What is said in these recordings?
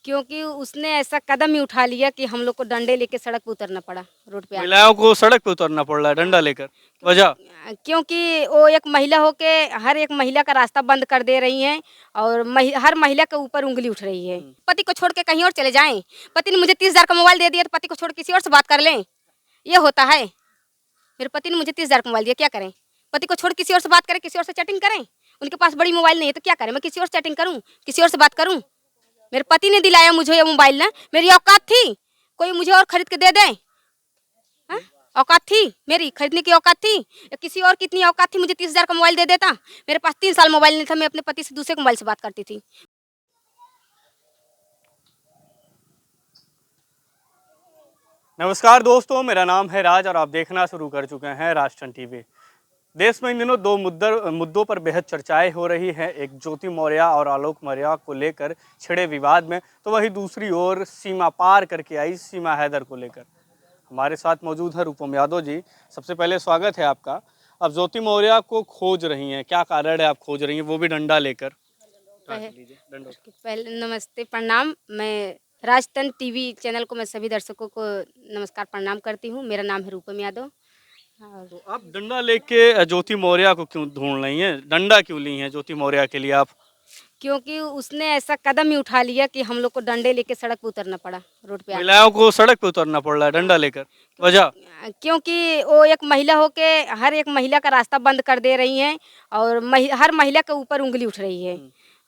क्योंकि उसने ऐसा कदम ही उठा लिया कि हम लोग को डंडे लेके सड़क पे उतरना पड़ा, रोड पे आना पड़ा। महिलाओं को सड़क पे उतरना पड़ रहा है डंडा लेकर, वजह? क्योंकि वो एक महिला होके हर एक महिला का रास्ता बंद कर दे रही हैं और हर महिला के ऊपर उँगली उठ रही है। पति को छोड़ के कहीं और चले जाएँ, पति ने मुझे 30,000 का मोबाइल दे दिया तो पति को छोड़ के किसी और से बात कर लें, ये होता है? मेरे पति ने मुझे 30,000 का मोबाइल दिया, क्या करें? पति को छोड़ किसी और से बात करें, किसी और से चैटिंग करें? उनके पास बड़ी मोबाइल नहीं है तो क्या करें? मैं किसी और से चैटिंग करूँ, किसी और से बात करूँ? मेरे पति ने दिलाया मुझे ये मोबाइल ना, मेरी औकात थी? कोई मुझे और खरीद के दे दे? हाँ? औकात थी मेरी खरीदने की औकात थी? या किसी और की इतनी औकात थी मुझे 30,000 का मोबाइल दे देता? मेरे पास 3 साल मोबाइल नहीं था, मैं अपने पति से दूसरे के मोबाइल से बात करती थी। नमस्कार दोस्तों, मेरा नाम है राज और आप देखना शुरू कर चुके हैं राष्ट्रन टीवी। देश में इन दिनों दो मुद्दों पर बेहद चर्चाएं हो रही हैं। एक ज्योति मौर्य और आलोक मौर्य को लेकर छिड़े विवाद में, तो वहीं दूसरी ओर सीमा पार करके आई सीमा हैदर को लेकर। हमारे साथ मौजूद है रूपम यादव जी। सबसे पहले स्वागत है आपका। अब ज्योति मौर्य को खोज रही हैं, क्या कारण है आप खोज रही हैं, वो भी डंडा लेकर? पहले नमस्ते, प्रणाम। मैं राजतन टीवी चैनल को मैं सभी दर्शकों को नमस्कार प्रणाम करती हूँ। मेरा नाम है रूपम यादव। तो आप डंडा लेके ज्योति मौर्य को क्यों ढूंढ रही हैं? डंडा क्यों ली हैं ज्योति मौर्य के लिए आप? क्योंकि उसने ऐसा कदम ही उठा लिया कि हम लोग को डंडे लेके सड़क पे उतरना पड़ा, रोड पे आना महिलाओं को सड़क पे उतरना पड़ रहा है डंडा लेकर, वजह? क्योंकि वो एक महिला होके हर एक महिला का रास्ता बंद कर दे रही हैं और हर महिला के ऊपर उँगली उठ रही है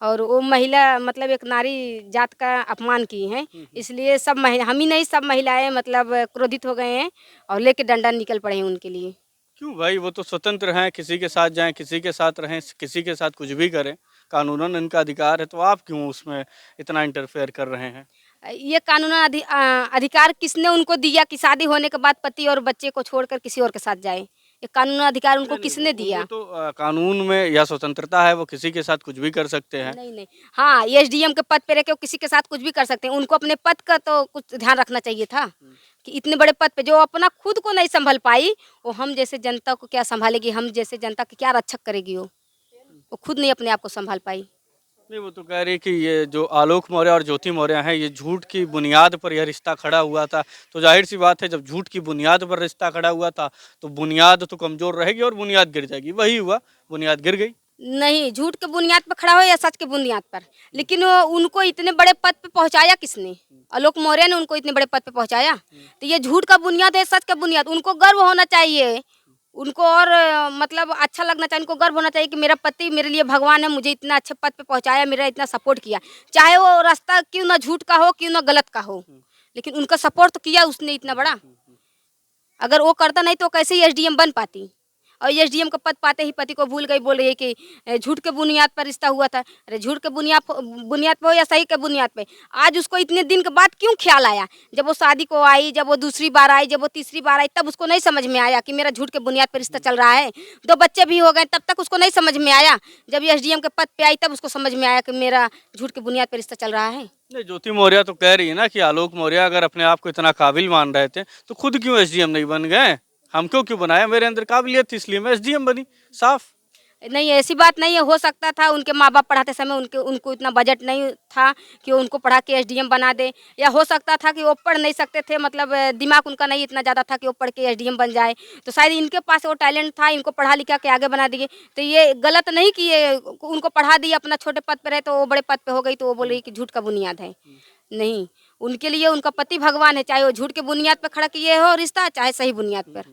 और वो महिला मतलब एक नारी जात का अपमान की हैं। इसलिए सब हम ही नहीं, सब महिलाएं मतलब क्रोधित हो गए हैं और लेके डंडा निकल पड़े हैं उनके लिए। क्यों भाई, वो तो स्वतंत्र हैं, किसी के साथ जाएं, किसी के साथ रहें, किसी के साथ कुछ भी करें, कानूनन इनका अधिकार है, तो आप क्यों उसमें इतना इंटरफेयर कर रहे हैं? ये अधिकार किसने उनको दिया कि शादी होने के बाद पति और बच्चे को छोड़कर किसी और के साथ जाए? ये कानूनी अधिकार उनको नहीं नहीं, किसने वो दिया? तो कानून में या स्वतंत्रता है, वो किसी के साथ कुछ भी कर सकते हैं। नहीं, नहीं। हाँ, एसडीएम के पद पे रह के वो किसी के साथ कुछ भी कर सकते हैं। उनको अपने पद का तो कुछ ध्यान रखना चाहिए था, कि इतने बड़े पद पे जो अपना खुद को नहीं सँभल पाई, वो हम जैसे जनता को क्या सँभालेगी? हम जैसे जनता की क्या रक्षक करेगी वो? वो खुद नहीं अपने आप को सँभाल पाई। नहीं, वो तो कह रही कि ये जो आलोक मौर्य और ज्योति मौर्य हैं, ये झूठ की बुनियाद पर यह रिश्ता खड़ा हुआ था। तो जाहिर सी बात है, जब झूठ की बुनियाद पर रिश्ता खड़ा हुआ था, तो बुनियाद तो कमजोर रहेगी और बुनियाद गिर जाएगी। वही हुआ, बुनियाद गिर गई। नहीं, झूठ के बुनियाद पर खड़ा हो या सच के बुनियाद पर, लेकिन वो उनको इतने बड़े पद पे पहुँचाया किसने? आलोक मौर्य ने उनको इतने बड़े पद पे पहुँचाया। तो ये झूठ का बुनियाद है, सच का बुनियाद। उनको गर्व होना चाहिए, उनको और मतलब अच्छा लगना चाहिए, उनको गर्व होना चाहिए कि मेरा पति मेरे लिए भगवान है, मुझे इतना अच्छे पद पे पहुँचाया, मेरा इतना सपोर्ट किया। चाहे वो रास्ता क्यों ना झूठ का हो, क्यों ना गलत का हो, लेकिन उनका सपोर्ट तो किया उसने इतना बड़ा। अगर वो करता नहीं तो कैसे ही एसडीएम बन पाती? और एसडीएम का पद पाते ही पति को भूल गई, बोल रही है कि झूठ के बुनियाद पर रिश्ता हुआ था। अरे झूठ के बुनियाद पे हो या सही के बुनियाद पे, आज उसको इतने दिन के बाद क्यों ख्याल आया? जब वो शादी को आई, जब वो दूसरी बार आई, जब वो तीसरी बार आई, तब उसको नहीं समझ में आया कि मेरा झूठ के बुनियाद पर रिश्ता चल रहा है। 2 बच्चे भी हो गए तब तक उसको नहीं समझ में आया। जब एसडीएम के पद पे आई तब उसको समझ में आया कि मेरा झूठ के बुनियाद पर रिश्ता चल रहा है। नहीं, ज्योति मौर्य तो कह रही है ना कि आलोक मौर्य अगर अपने आप को इतना काबिल मान रहे थे, तो खुद क्यों एसडीएम नहीं बन गए? हमको क्यों बनाया? मेरे अंदर काबिलियत थी इसलिए मैं एसडीएम बनी, साफ। नहीं, ऐसी बात नहीं है, हो सकता था उनके माँ-बाप पढ़ाते समय उनको इतना बजट नहीं था कि वो उनको पढ़ा के एसडीएम बना दें, या हो सकता था कि वो पढ़ नहीं सकते थे, मतलब दिमाग उनका नहीं इतना ज़्यादा था कि वो पढ़ के एसडीएम बन जाए। तो शायद इनके पास वो टैलेंट था, इनको पढ़ा-लिखा के आगे बना दिए। तो ये गलत नहीं कि ये उनको पढ़ा दिए, अपना छोटे पद पे रहे तो वो बड़े पद पे हो गई, तो वो बोल रही कि झूठ का बुनियाद है। नहीं, उनके लिए उनका पति भगवान है, चाहे वो झूठ के बुनियाद पे खड़ा किए हो रिश्ता, चाहे सही बुनियाद पर।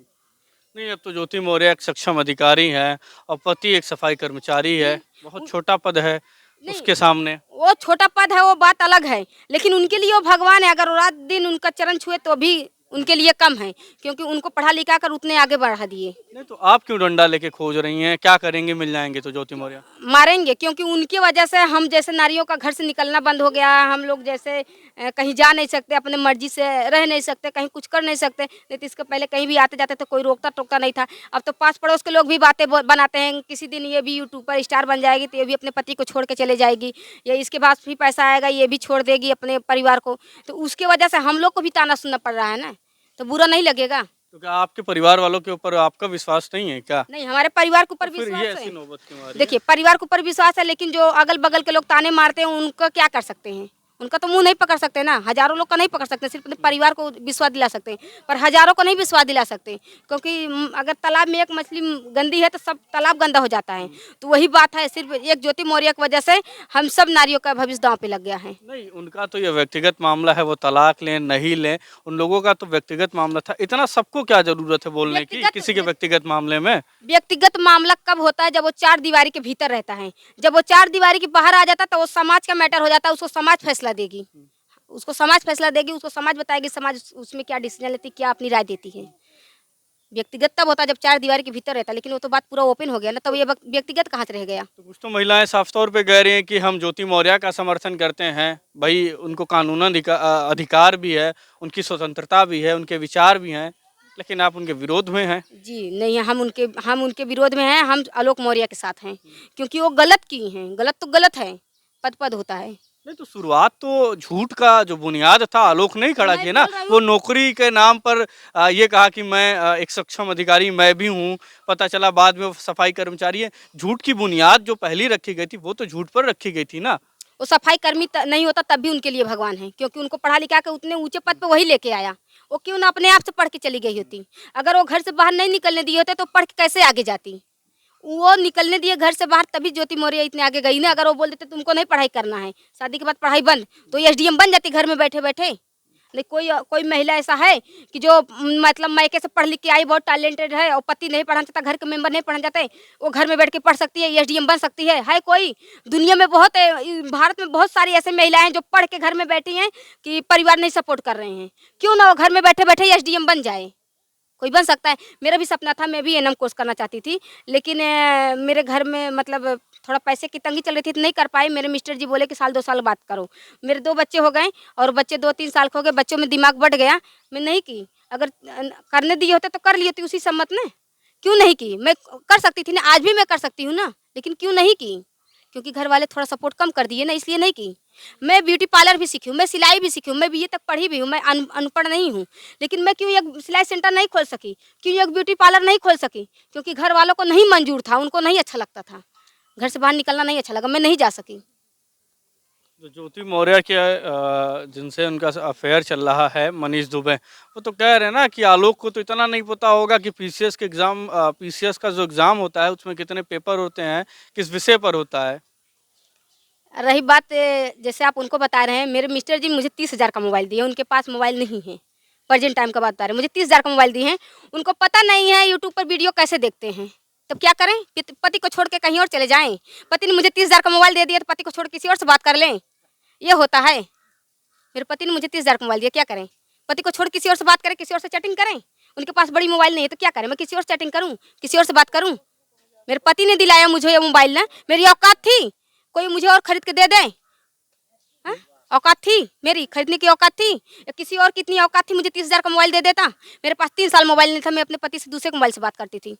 नहीं, अब तो ज्योति मौर्य एक सक्षम अधिकारी है और पति एक सफाई कर्मचारी है, बहुत छोटा पद है नहीं, उसके सामने। वो छोटा पद है, वो बात अलग है, लेकिन उनके लिए वो भगवान है। अगर वो रात दिन उनका चरण छुए तो भी उनके लिए कम है, क्योंकि उनको पढ़ा लिखा कर उतने आगे बढ़ा दिए। नहीं, तो आप क्यों डंडा लेके खोज रही हैं? क्या करेंगे, मिल जाएंगे तो ज्योति मौर्य? मारेंगे, क्योंकि उनकी वजह से हम जैसे नारियों का घर से निकलना बंद हो गया। हम लोग जैसे कहीं जा नहीं सकते, अपने मर्जी से रह नहीं सकते, कहीं कुछ कर नहीं सकते। नहीं तो इसके पहले कहीं भी आते जाते तो कोई रोकता टोकता नहीं था। अब तो पास पड़ोस के लोग भी बातें बनाते हैं, किसी दिन ये भी यूट्यूब पर स्टार बन जाएगी तो ये भी अपने पति को छोड़ के चले जाएगी, या इसके पास भी पैसा आएगा ये भी छोड़ देगी अपने परिवार को। तो उसकी वजह से हम लोग को भी ताना सुनना पड़ रहा है ना, तो बुरा नहीं लगेगा? तो क्या आपके परिवार वालों के ऊपर आपका विश्वास नहीं है क्या? नहीं, हमारे परिवार के तो ऊपर फिर ये विश्वास ऐसी है। नौबत क्यों आ रही है? देखिए, परिवार के ऊपर विश्वास है, लेकिन जो अगल-बगल के लोग ताने मारते हैं, उनको क्या कर सकते हैं? उनका तो मुंह नहीं पकड़ सकते ना, हजारों लोग का नहीं पकड़ सकते, सिर्फ अपने परिवार को विश्वास दिला सकते हैं, पर हजारों को नहीं विश्वास दिला सकते, क्योंकि अगर तालाब में एक मछली गंदी है तो सब तालाब गंदा हो जाता है। तो वही बात है, सिर्फ एक ज्योति मौर्य की वजह से हम सब नारियों का भविष्य दांव पे लग गया है। नहीं, उनका तो ये व्यक्तिगत मामला है, वो तलाक लें नहीं लें, उन लोगों का तो व्यक्तिगत मामला था। इतना सबको क्या जरूरत है बोलने की किसी के व्यक्तिगत मामले में? व्यक्तिगत मामला कब होता है? जब वो चार दीवारी के भीतर रहता है। जब वो चार दीवारी के बाहर आ जाता है तो वो समाज का मैटर हो जाता है, उसको समाज फैसला देगी, उसको समाज फैसला देगी, उसको समाज बताएगी, समाज उसमें क्या डिसीजन लेती, क्या अपनी राय देती है। व्यक्तिगत तब होता है जब चार दीवारी के भीतर रहता है, लेकिन वो तो बात पूरा ओपन हो गया ना, तब ये व्यक्तिगत कहाँ से रह गया? तो कुछ तो महिलाएं साफ तौर पे कह रही हैं कि हम ज्योति मौर्य का समर्थन करते हैं, भाई उनको कानूनन अधिकार भी है, उनकी स्वतंत्रता भी है, उनके विचार भी हैं, लेकिन आप उनके विरोध में हैं। जी नहीं, हम उनके विरोध में हैं, हम आलोक मौर्य के साथ हैं, क्योंकि वो गलत की हैं। गलत तो गलत है, पद पद होता है। नहीं, तो शुरुआत तो झूठ का जो बुनियाद था आलोक नहीं खड़ा मैं किया ना। बोल रही हूँ। वो नौकरी के नाम पर ये कहा कि मैं एक सक्षम अधिकारी मैं भी हूँ, पता चला बाद में वो सफाई कर्मचारी है। झूठ की बुनियाद जो पहली रखी गई थी वो तो झूठ पर रखी गई थी ना। वो सफाई कर्मी नहीं होता तब भी उनके लिए भगवान है, क्योंकि उनको पढ़ा लिखा के उतने ऊंचे पद पे वही लेके आया। वो क्यों ना अपने आप से पढ़ के चली गई होती? अगर वो घर से बाहर नहीं निकलने दिए होते तो पढ़ के कैसे आगे जाती? वो निकलने दिए घर से बाहर, तभी ज्योति मौर्य इतने आगे गई ना। अगर वो बोल देते तुमको नहीं पढ़ाई करना है, शादी के बाद पढ़ाई बंद, तो एसडीएम बन जाती घर में बैठे बैठे। नहीं, कोई महिला ऐसा है कि जो मतलब मायके से पढ़ लिख के आई, बहुत टैलेंटेड है, और पति नहीं पढ़ाना चाहता, घर के मेंबर नहीं पढ़ाना चाहते, वो घर में बैठ के पढ़ सकती है, एसडीएम बन सकती है कोई? दुनिया में बहुत है, भारत में बहुत सारी ऐसे महिलाएं जो पढ़ के घर में बैठी हैं कि परिवार नहीं सपोर्ट कर रहे हैं। क्यों ना वो घर में बैठे बैठे एसडीएम बन जाए? कोई बन सकता है। मेरा भी सपना था, मैं भी एनएम कोर्स करना चाहती थी, लेकिन मेरे घर में मतलब थोड़ा पैसे की तंगी चल रही थी तो नहीं कर पाई। मेरे मिस्टर जी बोले कि साल 2 साल बात करो। मेरे 2 बच्चे हो गए और बच्चे 2-3 साल के हो गए, बच्चों में दिमाग बढ़ गया, मैं नहीं की। अगर करने दिए होते तो कर लिए होती उसी सम्मत में, क्यों नहीं की? मैं कर सकती थी ना, आज भी मैं कर सकती हूँ ना, लेकिन क्यों नहीं की? क्योंकि घर वाले थोड़ा सपोर्ट कम कर दिए ना, इसलिए नहीं की। मैं ब्यूटी पार्लर भी सीखी हूँ, मैं सिलाई भी सीखी हूँ, मैं बीए तक पढ़ी भी हूँ, मैं अनपढ़ नहीं हूँ, लेकिन मैं क्यों एक सिलाई सेंटर नहीं खोल सकी? क्यों एक ब्यूटी पार्लर नहीं खोल सकी? क्योंकि घर वालों को नहीं मंजूर था, उनको नहीं अच्छा लगता था, घर से बाहर निकलना नहीं अच्छा लगा, मैं नहीं जा सकी। जो ज्योति मौर्य के जिनसे उनका अफेयर चल रहा है, मनीष दुबे, वो तो कह रहे हैं ना कि आलोक को तो इतना नहीं पता होगा कि पीसीएस के एग्जाम, पीसीएस का जो एग्जाम होता है उसमें कितने पेपर होते हैं, किस विषय पर होता है। रही बात जैसे आप उनको बता रहे हैं, मेरे मिस्टर जी मुझे 30,000 का मोबाइल दिए, उनके पास मोबाइल नहीं है। प्रेजेंट टाइम का बात बता रहे हैं, मुझे 30,000 का मोबाइल दिए हैं, उनको पता नहीं है यूट्यूब पर वीडियो कैसे देखते हैं। तब क्या करें? पति को छोड़ के कहीं और चले जाएं? पति ने मुझे 30,000 का मोबाइल दे दिया तो पति को छोड़ किसी और से बात कर लें? ये होता है? मेरे पति ने मुझे 30,000 का मोबाइल दिया, क्या करें? पति को छोड़ किसी और से बात करें, किसी और से चैटिंग करें? उनके पास बड़ी मोबाइल नहीं है तो क्या करें? मैं किसी और से चैटिंग करूँ, किसी और से बात करूँ? मेरे पति ने दिलाया मुझे ये मोबाइल ना, मेरी औकात थी कोई मुझे और खरीद के दे दे? हाँ? औकात थी मेरी खरीदने की? औकात थी? या किसी और कितनी औकात थी मुझे 30,000 का मोबाइल दे देता? मेरे पास 3 साल मोबाइल नहीं था, मैं अपने पति से दूसरे के मोबाइल से बात करती थी।